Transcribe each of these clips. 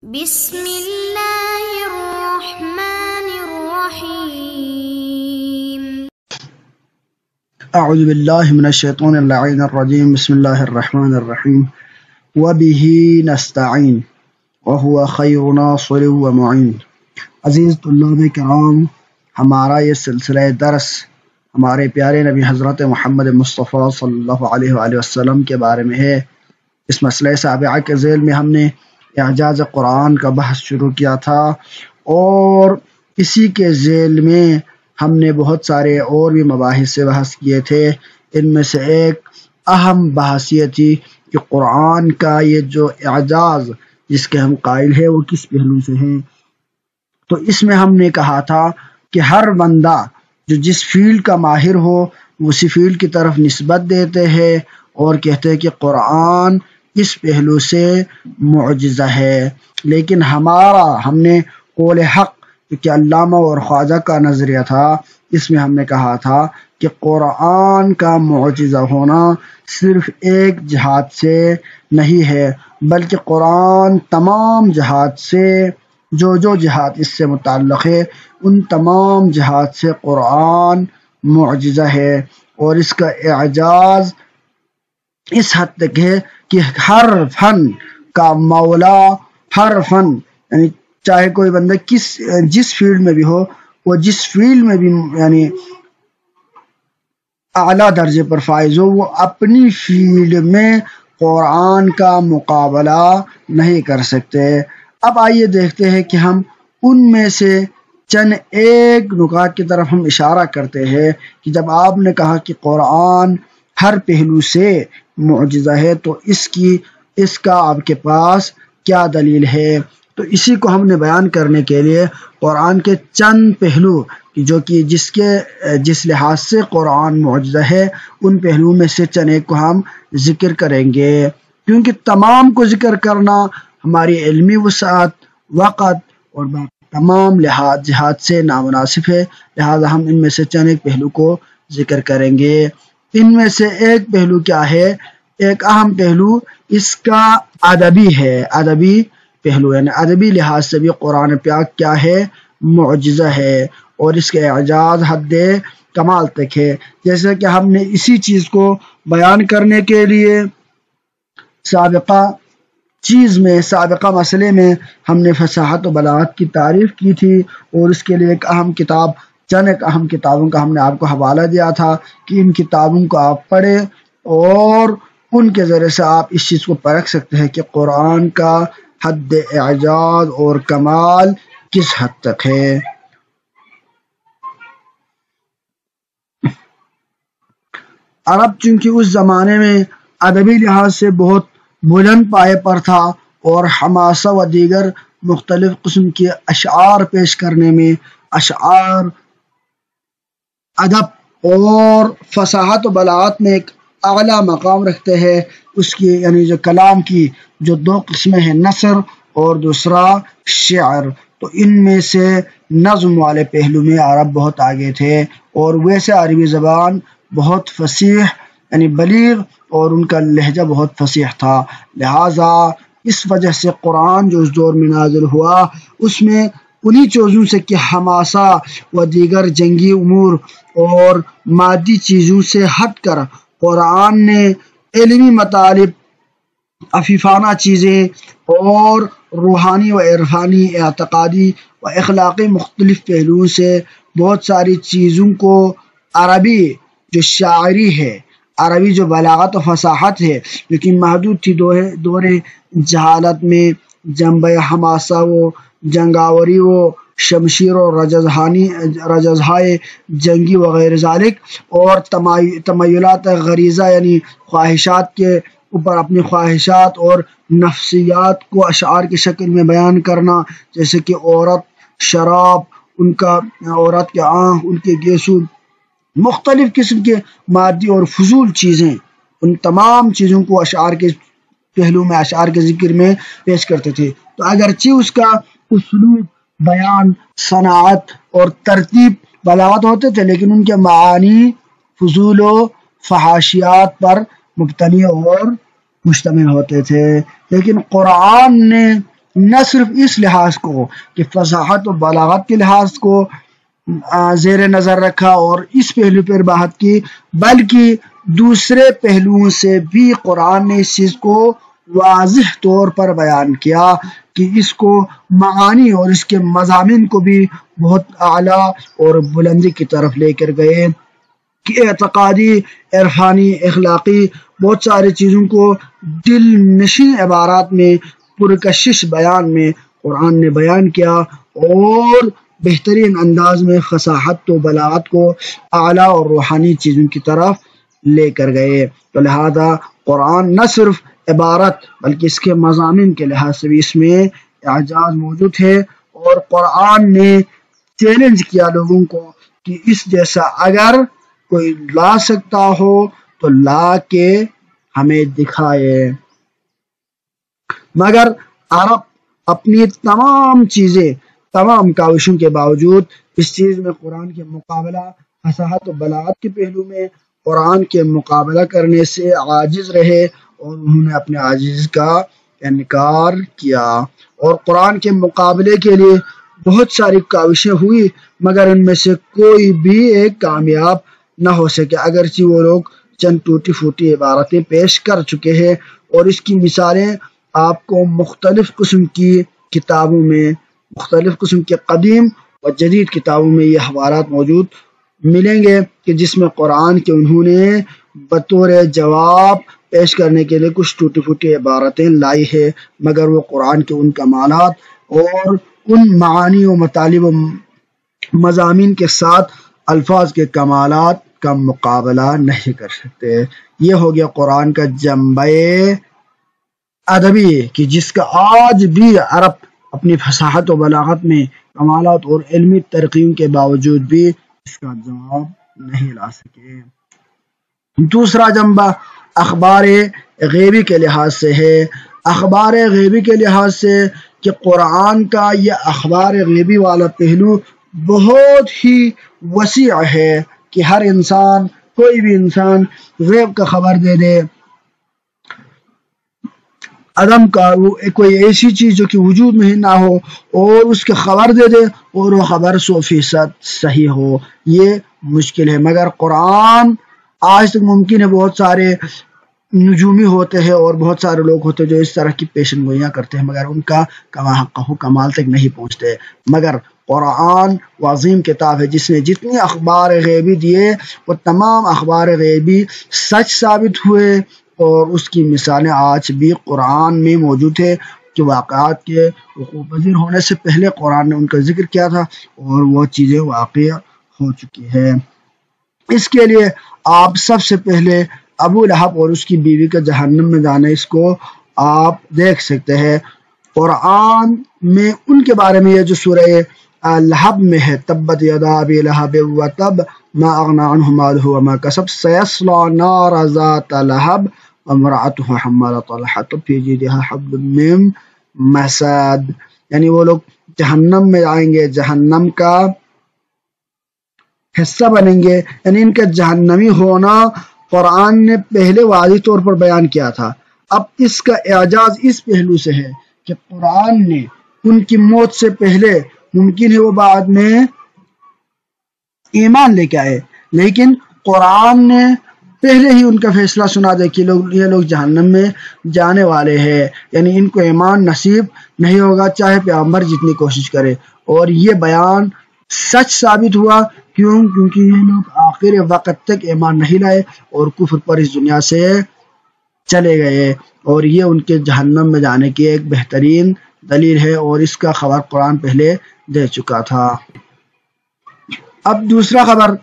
بسم اللہ الرحمن الرحیم اعوذ باللہ من الشیطان اللعین الرجیم بسم اللہ الرحمن الرحیم وبہ نستعین وہو خیر ناصر ومعین۔ عزیز طلاب کرام، ہمارا یہ سلسلہ درس ہمارے پیارے نبی حضرت محمد مصطفیٰ صلی اللہ علیہ وآلہ وسلم کے بارے میں ہے۔ اس مسئلہ سابقہ کے ذیل میں ہم نے اعجاز قرآن کا بحث شروع کیا تھا، اور اسی کے ذیل میں ہم نے بہت سارے اور بھی مباحث سے بحث کیے تھے۔ ان میں سے ایک اہم بحث یہ تھی کہ قرآن کا یہ جو اعجاز جس کے ہم قائل ہیں وہ کس پہلو سے ہے۔ تو اس میں ہم نے کہا تھا کہ ہر بندہ جو جس فیلڈ کا ماہر ہو اسی فیلڈ کی طرف نسبت دیتے ہیں اور کہتے ہیں کہ قرآن اس پہلو سے معجزہ ہے، لیکن ہم نے قول حق کہ علامہ اور خواجہ کا نظریہ تھا، اس میں ہم نے کہا تھا کہ قرآن کا معجزہ ہونا صرف ایک جہات سے نہیں ہے، بلکہ قرآن تمام جہات سے جو جہات اس سے متعلق ہے ان تمام جہات سے قرآن معجزہ ہے، اور اس کا اعجاز اس حد تک ہے کہ ہر فن کا مولا، ہر فن یعنی چاہے کوئی بندہ جس فیلڈ میں بھی ہو، وہ جس فیلڈ میں بھی یعنی اعلیٰ درجے پر فائز ہو، وہ اپنی فیلڈ میں قرآن کا مقابلہ نہیں کر سکتے۔ اب آئیے دیکھتے ہیں کہ ہم ان میں سے چند ایک نکات کی طرف ہم اشارہ کرتے ہیں کہ جب آپ نے کہا کہ قرآن ہر پہلو سے معجزہ ہے تو اس کا آپ کے پاس کیا دلیل ہے۔ تو اسی کو ہم نے بیان کرنے کے لیے قرآن کے چند پہلو جو کہ جس لحاظ سے قرآن معجزہ ہے ان پہلوؤں میں سے چند ایک کو ہم ذکر کریں گے، کیونکہ تمام کو ذکر کرنا ہماری علمی وسعت، وقت اور تمام جہات سے نامناسب ہے، لہذا ہم ان میں سے چند ایک پہلو کو ذکر کریں گے۔ ان میں سے ایک پہلو کیا ہے؟ ایک اہم پہلو اس کا ادبی ہے، ادبی پہلو، یعنی ادبی لحاظ سے بھی قرآن پاک کیا ہے؟ معجزہ ہے، اور اس کے اعجاز حد کمال تک ہے۔ جیسے کہ ہم نے اسی چیز کو بیان کرنے کے لیے سابقہ مسئلے میں ہم نے فصاحت و بلاغت کی تعریف کی تھی، اور اس کے لیے چند ایک اہم کتابوں کا ہم نے آپ کو حوالہ دیا تھا کہ ان کتابوں کو آپ پڑھیں اور ان کے ذریعے سے آپ اس چیز کو پرکھ سکتے ہیں کہ قرآن کا حد اعجاز اور کمال کس حد تک ہے۔ عرب چونکہ اس زمانے میں ادبی لحاظ سے بہت بلند پائے پر تھا، اور حماسہ و دیگر مختلف قسم کے اشعار پیش کرنے میں ادب اور فصاحت و بلاغت میں ایک اعلیٰ مقام رکھتے ہیں۔ اس کی یعنی جو کلام کی جو دو قسمیں ہیں، نثر اور دوسرا شعر، تو ان میں سے نظم والے پہلو میں عرب بہت آگے تھے، اور ویسے عربی زبان بہت فصیح یعنی بلیغ اور ان کا لہجہ بہت فصیح تھا، لہٰذا اس وجہ سے قرآن جو اس دور میں نازل ہوا اس میں انہی چیزوں سے کہ حماسہ و دیگر جنگی امور اور مادی چیزوں سے ہٹ کر قرآن نے علمی مطالب، عفیفانہ چیزیں اور روحانی و عرفانی، اعتقادی و اخلاقی مختلف پہلوؤں سے بہت ساری چیزوں کو عربی جو شاعری ہے، عربی جو بلاغت و فصاحت ہے لیکن محدود تھی دور جہالت میں، جنبہ حماسہ و جنگاوری و شمشیر و رجزہائے جنگی وغیر ذالک، اور تمایلات غریزہ یعنی خواہشات کے اوپر اپنی خواہشات اور نفسیات کو اشعار کی شکل میں بیان کرنا، جیسے کہ عورت، شراب، عورت کے آنکھ، ان کے گیسو، مختلف قسم کے مادی اور فضول چیزیں، ان تمام چیزوں کو اشعار کے پہلو میں، اشعار کے ذکر میں پیش کرتے تھے۔ تو اگرچہ اس کا اسلوب، بیان، صناعت اور ترتیب بلاغت ہوتے تھے، لیکن ان کے معانی فضول و فحاشیات پر مبتنی اور مشتمل ہوتے تھے۔ لیکن قرآن نے نہ صرف اس لحاظ کو کہ فصاحت و بلاغت کے لحاظ کو زیر نظر رکھا اور اس پہلو پر بات کی، بلکہ دوسرے پہلوؤں سے بھی قرآن نے اس چیز کو واضح طور پر بیان کیا کہ اس کو معانی اور اس کے مضامین کو بھی بہت اعلیٰ اور بلندی کی طرف لے کر گئے کہ اعتقادی، عرفانی، اخلاقی بہت ساری چیزوں کو دل نشین عبارات میں، پرکشش بیان میں قرآن نے بیان کیا اور بہترین انداز میں فصاحت و بلاغت کو اعلیٰ اور روحانی چیزوں کی طرف لے کر گئے۔ تو لہذا قرآن نہ صرف عبارت بلکہ اس کے مضامین کے لحاظ سے بھی اس میں اعجاز موجود ہے، اور قرآن نے چیلنج کیا لوگوں کو کہ اس جیسا اگر کوئی لا سکتا ہو تو لا کے ہمیں دکھائے۔ مگر عرب اپنی تمام کاوشوں کے باوجود اس چیز میں قرآن کے مقابلہ، فصاحت و بلاغت کے پہلو میں قرآن کے مقابلہ کرنے سے عاجز رہے، اور انہوں نے اپنے عاجز کا انکار کیا، اور قرآن کے مقابلے کے لیے بہت ساری کاوشیں ہوئی، مگر ان میں سے کوئی بھی ایک کامیاب نہ ہو سکے، اگرچہ وہ لوگ چند ٹوٹی پھوٹی عبارتیں پیش کر چکے ہیں، اور اس کی مثالیں آپ کو مختلف قسم کی کتابوں میں، مختلف قسم کے قدیم اور جدید کتابوں میں یہ حوالات موجود ملیں گے کہ جس میں قرآن کے انہوں نے بطور جواب پیش کرنے کے لیے کچھ ٹوٹی پھوٹی عبارتیں لائی ہے، مگر وہ قرآن کے ان کمالات اور ان معانی و مطالب و مضامین کے ساتھ الفاظ کے کمالات کا مقابلہ نہیں کر سکتے۔ یہ ہو گیا قرآن کا جنبہ ادبی کہ جس کا آج بھی عرب اپنی فصاحت و بلاغت میں کمالات اور علمی ترقیوں کے باوجود بھی اس کا جواب نہیں لا سکے۔ دوسرا جنبہ اخبار غیبی کے لحاظ سے ہے۔ اخبار غیبی کے لحاظ سے کہ قرآن کا یہ اخبار غیبی والا پہلو بہت ہی وسیع ہے کہ ہر انسان، کوئی بھی انسان غیب کا خبر دے دے، عدم کا کوئی ایسی چیز جو کہ وجود میں نہ ہو اور اس کے خبر دے دے اور وہ خبر 100% صحیح ہو، یہ مشکل ہے۔ مگر قرآن آج تک ممکن ہے، بہت سارے نجومی ہوتے ہیں اور بہت سارے لوگ ہوتے ہیں جو اس طرح کی پیشن گوئیاں کرتے ہیں، مگر ان کا کمال تک نہیں پہنچتے۔ مگر قرآن وہ عظیم کتاب ہے جس نے جتنی اخبار غیبی دیے وہ تمام اخبار غیبی سچ ثابت ہوئے، اور اس کی مثالیں آج بھی قرآن میں موجود ہے کہ واقعات کے وقوع پذیر ہونے سے پہلے قرآن نے ان کا ذکر کیا تھا اور وہ چیزیں واقع ہو چکی ہے۔ اس کے لیے آپ سب سے پہلے ابو لہب اور اس کی بیوی کا جہنم میں جانا، اس کو آپ دیکھ سکتے ہیں۔ قرآن میں ان کے بارے میں یہ جو سورہ لہب میں ہے، تبت یدا ابی لہب وتب ما اغنی عنہ مالہ وما کسب سیصلی نارا ذات لہب وامرأته حمالۃ الحطب فی جیدہا حبل من مسد، یعنی وہ لوگ جہنم میں جائیں گے، جہنم کا حصہ بنیں گے، یعنی ان کا جہنمی ہونا قرآن نے پہلے واضح طور پر بیان کیا تھا۔ اب اس کا اعجاز اس پہلو سے ہے کہ قرآن نے ان کی موت سے پہلے، ممکن ہے وہ بعد میں ایمان لے کے آئے، لیکن قرآن نے پہلے ہی ان کا فیصلہ سنا دے کہ یہ لوگ جہنم میں جانے والے ہیں، یعنی ان کو ایمان نصیب نہیں ہوگا چاہے پیغمبر جتنی کوشش کرے، اور یہ بیان سچ ثابت ہوا۔ کیونکہ یہ لوگ آخر وقت تک ایمان نہیں لائے اور کفر پر اس دنیا سے چلے گئے، اور یہ ان کے جہنم میں جانے کی ایک بہترین دلیل ہے، اور اس کا خبر قرآن پہلے دے چکا تھا۔ اب دوسرا خبر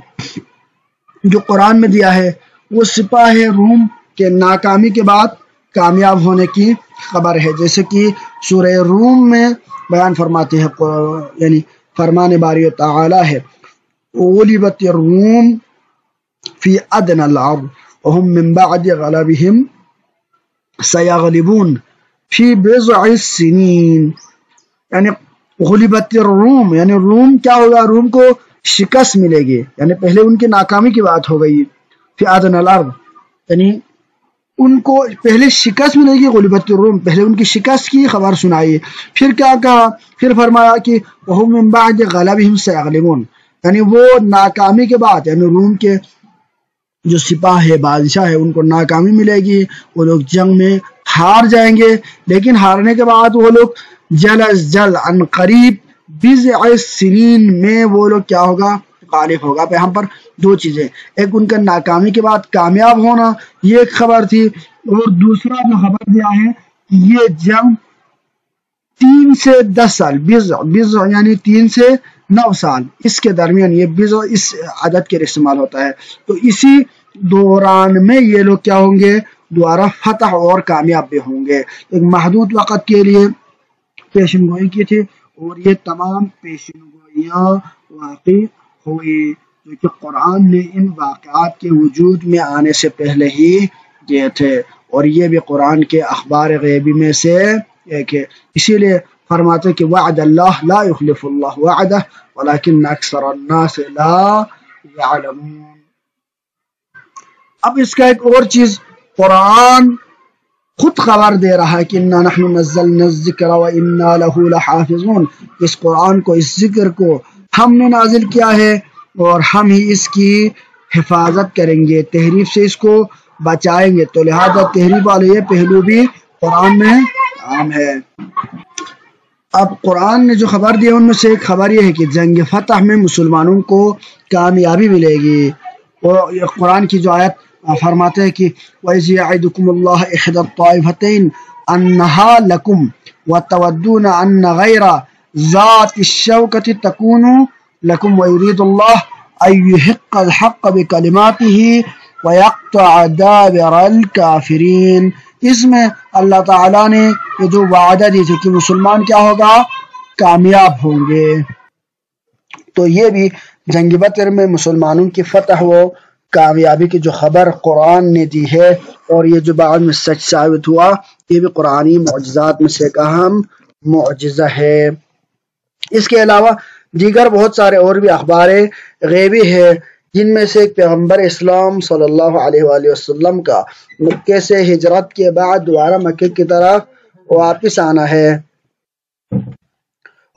جو قرآن میں دیا ہے وہ سپاہ روم کے ناکامی کے بعد کامیاب ہونے کی خبر ہے، جیسے کہ سورہ روم میں بیان فرماتے ہیں، یعنی فرمان باری تعالی ہے، غلبت الروم فی ادنى الارض وهم من بعد غلبهم سيغلبون فی بضع السنین، یعنی غلبت الروم، یعنی روم کیا ہوگا، روم کو شکست ملے گی، یعنی پہلے ان کی ناکامی کی بات ہو گئی۔ فی ادنى الارض یعنی ان کو پہلے شکست ملے گی، غلبت الروم، پہلے ان کی شکست کی خبر سنائی، پھر کیا کہا، پھر فرمایا کہ وَهُمْ مِنْ بَعْدِ غَلَبِهِمْ سَيَغْلِبُونَ، یعنی وہ ناکامی کے بعد، یعنی روم کے جو سپاہ ہے، بادشاہ ہے، ان کو ناکامی ملے گی، وہ لوگ جنگ میں ہار جائیں گے، لیکن ہارنے کے بعد وہ لوگ جلد عن قریب بضع سنین میں وہ لوگ کیا ہوگا، غالب ہوگا۔ پہ ہم پر دو چیزیں، ایک ان کا ناکامی کے بعد کامیاب ہونا، یہ ایک خبر تھی، اور دوسرا جو خبر دیا ہے کہ یہ جنگ 3 سے 10 سال، بضع یعنی 3 سے 9 سال، اس کے درمیان، یہ بضع اس عدد کے استعمال ہوتا ہے، تو اسی دوران میں یہ لوگ کیا ہوں گے، دوبارہ فتح اور کامیاب بھی ہوں گے۔ ایک محدود وقت کے لیے پیشن گوئی کی تھی، اور یہ تمام پیشن گوئیاں واقع ہوئی جو کہ قرآن نے ان واقعات کے وجود میں آنے سے پہلے ہی کیے تھے، اور یہ بھی قرآن کے اخبار غیبی میں سے ایک ہے۔ اسی لیے فرماتے کہ وعد اللہ لا یخلف اللہ وعدہ ولکن اکثر الناس لا یعلمون۔ اب اس کا ایک اور چیز، قرآن خود خبر دے رہا ہے کہ انا نحن نزلنا الذکر وانا له لحافظون، اس قرآن کو، اس ذکر کو ہم نے نازل کیا ہے اور ہم ہی اس کی حفاظت کریں گے، تحریف سے اس کو بچائیں گے، تو لہذا تحریف والے یہ پہلو بھی قرآن میں عام ہے۔ اب قرآن نے جو خبر دی ان میں سے ایک خبر یہ ہے کہ جنگ فتح میں مسلمانوں کو کامیابی ملے گی، اور قرآن کی جو آیت فرماتے ہیں کہ وَإِذْ يَعِدُكُمُ اللَّهُ إِحْدَى الطَّائِفَتَيْنِ أَنَّهَا لَكُمْ وَتَوَدُّونَ أَنَّ غَيْرَ ذَاتِ الشَّوْكَةِ تَكُونُ لَكُمْ وَيُرِيدُ اللَّهُ أَن يُحِقَّ الْحَقَّ بِكَلِمَاتِهِ وَيَقْطَعَ دَابِرَ الْكَافِرِينَ۔ اس میں اللہ تعالیٰ نے یہ جو وعدہ دی تھی کہ مسلمان کیا ہوگا، کامیاب ہوں گے، تو یہ بھی جنگ بدر میں مسلمانوں کی فتح و کامیابی کی جو خبر قرآن نے دی ہے، اور یہ جو بعد میں سچ ثابت ہوا، یہ بھی قرآنی معجزات میں سے ایک اہم معجزہ ہے۔ اس کے علاوہ دیگر بہت سارے اور بھی اخبار غیبی ہے، جن میں سے ایک پیغمبر اسلام صلی اللہ علیہ وآلہ وسلم کا مکے سے ہجرت کے بعد دوبارہ مکے کی طرف واپس آنا ہے،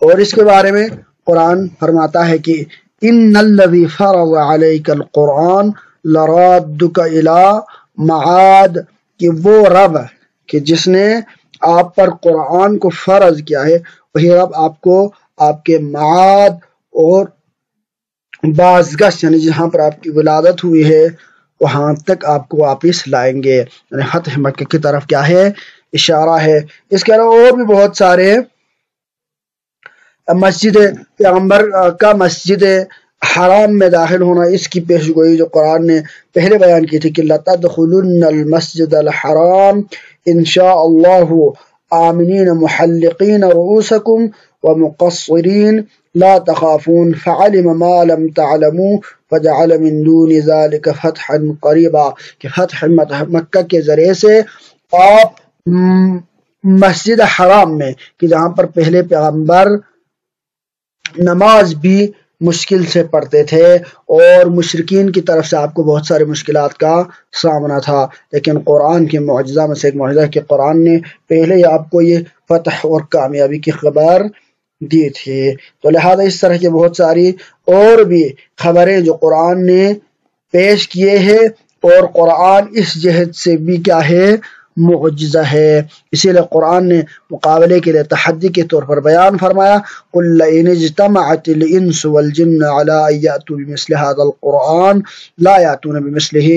اور اس کے بارے میں قرآن فرماتا ہے کہ ان الذی فرض علیک القرآن لرادک الی معاد، کہ وہ رب کہ جس نے آپ پر قرآن کو فرض کیا ہے، وہی رب آپ کو آپ کے معاد اور بازگشت، یعنی جہاں پر آپ کی ولادت ہوئی ہے وہاں تک آپ کو واپس لائیں گے، یعنی فتح مکہ کی طرف کیا ہے، اشارہ ہے۔ اس کے علاوہ اور بھی بہت سارے مسجد پیغمبر کا مسجد حرام میں داخل ہونا، اس کی پیشگوئی جو قرآن نے پہلے بیان کی تھی کہ لَتَدْخُلُنَّ الْمَسْجِدَ الْحَرَامَ إِن شَاءَ اللَّهُ آمِنِينَ مُحَلِّقِينَ رُؤُوسَكُمْ وَمُقَصِّرِينَ لَا تَخَافُونَ فَعَلِمَ مَا لَمْ تَعْلَمُوا فَجَعَلَ مِن دُونِ ذَلِكَ فَتْحًا قَرِيبًا، کہ فتح مکہ کے ذریعے سے آپ مسجد حرام میں، کہ جہاں پر پہلے پیغمبر نماز بھی مشکل سے پڑھتے تھے اور مشرکین کی طرف سے آپ کو بہت سارے مشکلات کا سامنا تھا، لیکن قرآن کے معجزہ میں سے ایک معجزہ ہے کہ قرآن نے پہلے ہی آپ کو یہ فتح اور کامیابی کی خبر دی تھی، تو لہذا اس طرح کی بہت ساری اور بھی خبریں جو قرآن نے پیش کیے ہیں، اور قرآن اس جہت سے بھی کیا ہے، معجزہ ہے۔ اسی لیے قرآن نے مقابلے کے لیے تحدی کے طور پر بیان فرمایا قُلْ لَئِنِ اجْتَمَعَتِ الْإِنسُ وَالْجِنُّ عَلَىٰ أَن يَأْتُوا بِمِثْلِ هَٰذَا الْقُرْآنِ لَا يَأْتُونَ بِمِثْلِهِ،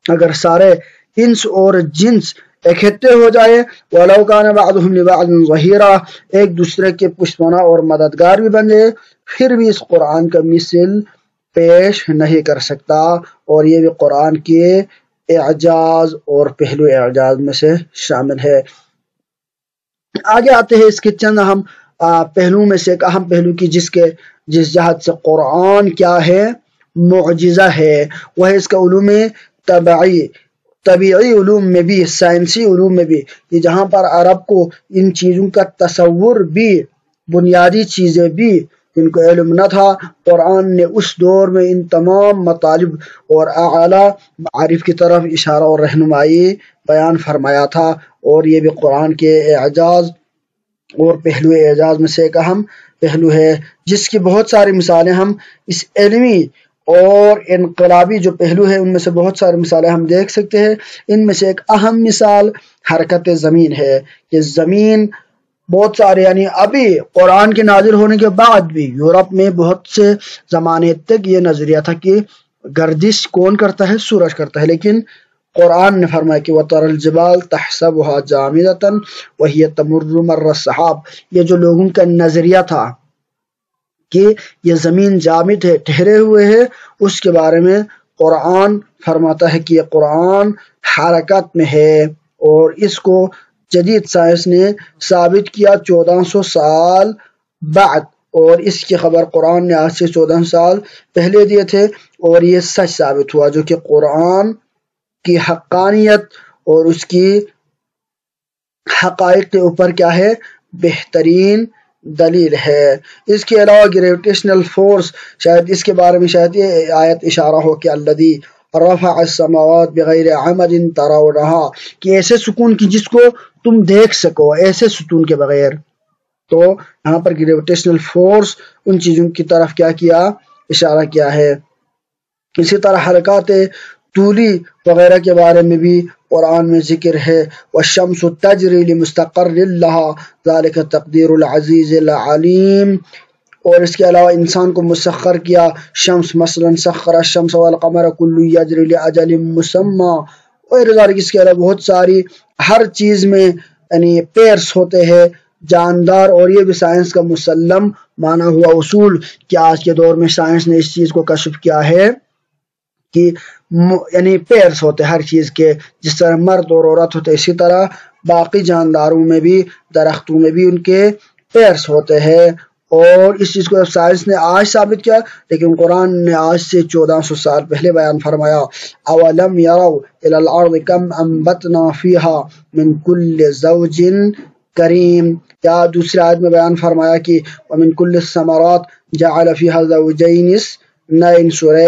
اگر سارے انس اور جنس اکٹھے ہو جائے، وَلَوْ كَانَ بَعْضُهُمْ لِبَعْضٍ ظَهِيرًا، ایک دوسرے کے پشتوانہ اور مددگار بھی بن جائے، پھر بھی اس قرآن کا مثل پیش نہیں کر سکتا، اور یہ بھی قرآن کے اعجاز اور پہلو اعجاز میں سے شامل ہے۔ آگے آتے ہیں اس کے چند اہم پہلو میں سے ایک اہم پہلو کی جس جہت سے قرآن کیا ہے، معجزہ ہے، وہ ہے اس کا علوم طبیعی علوم میں بھی، سائنسی علوم میں بھی، کہ جہاں پر عرب کو ان چیزوں کا تصور بھی، بنیادی چیزیں بھی جن کو علم نہ تھا، قرآن نے اس دور میں ان تمام مطالب اور اعلیٰ معارف کی طرف اشارہ اور رہنمائی بیان فرمایا تھا، اور یہ بھی قرآن کے اعجاز اور پہلو اعجاز میں سے ایک اہم پہلو ہے، جس کی بہت ساری مثالیں ہم اس علمی اور انقلابی جو پہلو ہے ان میں سے بہت ساری مثالیں ہم دیکھ سکتے ہیں۔ ان میں سے ایک اہم مثال حرکت زمین ہے کہ زمین بہت سارے یعنی ابھی قرآن کے نازل ہونے کے بعد بھی یورپ میں بہت سے زمانے تک یہ نظریہ تھا کہ گردش کون کرتا ہے؟ سورج کرتا ہے، لیکن قرآن نے فرمایا کہ وَتَرَى الْجِبَالَ تَحْسَبُهَا جَامِدَةً وَهِيَ تَمُرُّ مَرَّ السَّحَابِ، یہ جو لوگوں کا نظریہ تھا کہ یہ زمین جامد ہے، ٹھہرے ہوئے ہے، اس کے بارے میں قرآن فرماتا ہے کہ یہ قرآن حرکت میں ہے، اور اس کو جدید سائنس نے ثابت کیا 1400 سال بعد، اور اس کی خبر قرآن نے آج سے 14 سال پہلے دیے تھے، اور یہ سچ ثابت ہوا، جو کہ قرآن کی حقانیت اور اس کی حقائق کے اوپر کیا ہے؟ بہترین دلیل ہے۔ اس کے علاوہ گریویٹیشنل فورس، شاید اس کے بارے میں شاید یہ آیت اشارہ ہو کہ الذی رفع السماوات بغیر عمد ترونها، کہ ایسے سکون کی جس کو تم دیکھ سکو، ایسے ستون کے بغیر۔ تو یہاں پر گریویٹیشنل فورس ان چیزوں کی طرف کیا اشارہ کیا ہے۔ اسی طرح حرکات طولی وغیرہ کے بارے میں بھی قرآن میں ذکر ہے، والشمس تجری لمستقر لها ذلك تقدیر العزیز العلیم، اور اس کے علاوہ انسان کو مسخر کیا، شمس مثلا سخر الشمس والقمر کل یجری لاجل مسمى، اور اس کے علاوہ بہت ساری ہر چیز میں یعنی پیرس ہوتے ہیں جاندار، اور یہ بھی سائنس کا مسلم مانا ہوا اصول کہ آج کے دور میں سائنس نے اس چیز کو کشف کیا ہے کہ یعنی پیرس ہوتے ہر چیز کے، جس طرح مرد اور عورت ہوتے اسی طرح باقی جانداروں میں بھی، درختوں میں بھی ان کے پیرس ہوتے ہیں، اور اس چیز کو سائنس نے آج ثابت کیا، لیکن قرآن نے آج سے 1400 سال پہلے بیان فرمایا۔ اولم یروا الی الارض کم انبتنا فیہا من کل زوج کریم، یا دوسری آیت میں بیان فرمایا کہ ومن کل الثمرات جعل فیہا زوجین اثنین، سورہ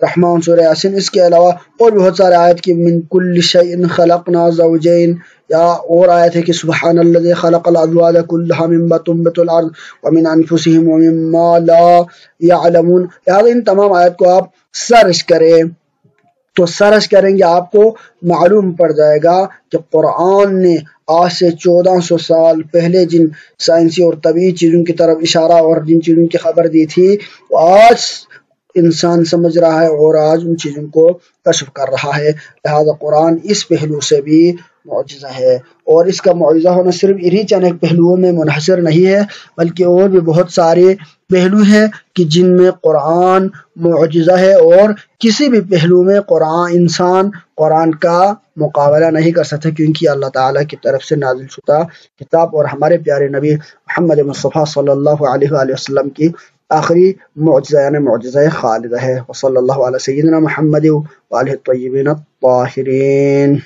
رحمان، سورہ یاسین۔ اس کے علاوہ اور بہت سارے آیت کی من کل شیء خلقنا زوجین، یا اور آیت ہے کہ سبحان الذی خلق الازواج کلها مما تنبت الارض ومن انفسهم ومما لا يعلمون۔ یعنی ان تمام آیت کو آپ سرچ کریں تو سرچ کریں گے آپ کو معلوم پڑ جائے گا کہ قرآن نے آج سے 1400 سال پہلے جن سائنسی اور طبعی چیزوں کی طرف اشارہ اور جن چیزوں کی خبر دی تھی وہ آج انسان سمجھ رہا ہے اور آج ان چیزوں کو کشف کر رہا ہے۔ لہذا قرآن اس پہلو سے بھی معجزہ ہے، اور اس کا معجزہ ہونا صرف انہی چند ایک پہلوؤں میں منحصر نہیں ہے، بلکہ اور بھی بہت سارے پہلو ہیں کہ جن میں قرآن معجزہ ہے، اور کسی بھی پہلو میں انسان قرآن کا مقابلہ نہیں کر سکتا، کیونکہ اللہ تعالیٰ کی طرف سے نازل شدہ کتاب اور ہمارے پیارے نبی محمد مصطفیٰ صلی اللہ علیہ وآلہ وسلم کی آخری معجزہ یعنی معجزہ خالدہ ہے۔ وصلی اللہ علیہ سیدنا محمد وآلہ الطیبین الطاہرین۔